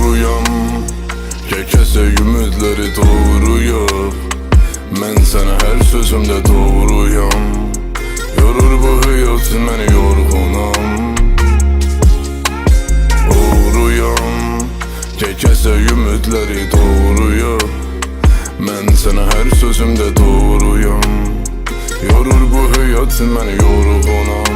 Oğruyam, kekesek ümidleri doğruyam. Mən sənə hər sözümdə doğruyam. Yorur bu həyat məni yorğunam. Oğruyam, kekesek ümidləri doğruyam. Mən sənə hər sözümdə doğruyam. Yorur bu həyat məni yorğunam.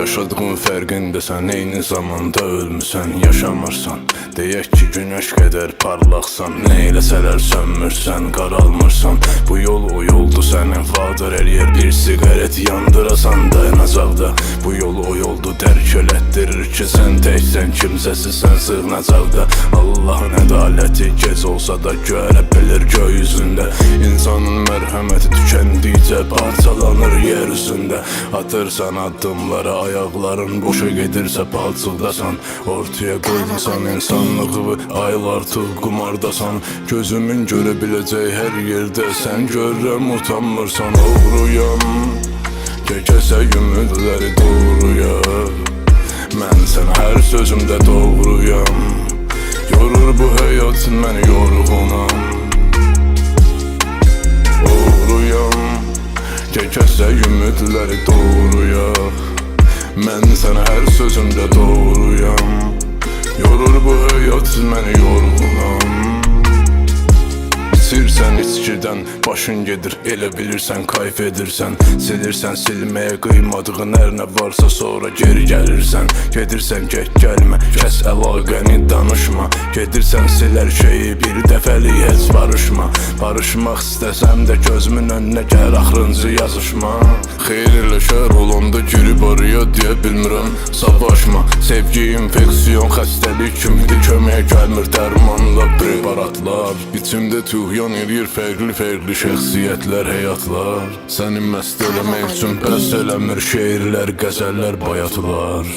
Yaşadığın fərqindəsən, eyni zamanda ölmüsən, yaşamırsan. Deyək ki, günəş qədər parlaqsan, nə eləsələr sönmürsən, qaralmırsan. Bu yol o yoldu sənin, vadar eləyər bir siqaret yandırasan dayanacaqda. Bu yol o yoldu, dərk elətdirir ki, sən təksən, kimsəsizsən sığınacaqda. Allahın ədaləti gec olsa da görə bilir gökyüzündə. İnsanın mərhəməti tükəndikcə parçalanır yer üzündə. Atırsan addımlara, ayaqların boşa gedirsə palçıqdasan. Ortaya qoymasan insanlığı, aylartıq qumardasan. Gözümün görə biləcək hər yerdə sən görürəm utanmırsan. Oğruyam, kekesek ümidləri doğruyam. Mən sənə hər sözümdə doğruyam. Yorur bu həyat məni yorğunam. Oğruyam, kekesek ümidləri doğruyam. Mən sənə hər sözümdə doğruyam. Yorur bu həyat məni yorğunam. İçirsən içkidən, başın gedir, elə bilirsən, kayf edirsən. Silirsən, silməyə qıymadığın hər nə varsa sonra geri gəlirsən. Gedirsən, get gəlmə, kəs əlaqəni danışma. Gedirsən, silər şeyi bir dəfəlik heç barışma. Barışmaq istəsəm də gözümün önünə gəl axırıncı yazışma. Xeyr elə şər olanda girib araya deyə bilmirəm, savaşma. Sevgi infeksiyon xəstəlik kimidir, köməyə gəlmir dərmanla preparatlar. İçimdə tüğyan edir fərqli şəxsiyyətlər, həyatlar. Səni məst eləmək üçün bəs eləmir şeirlər, qəzəllər, bayatlar.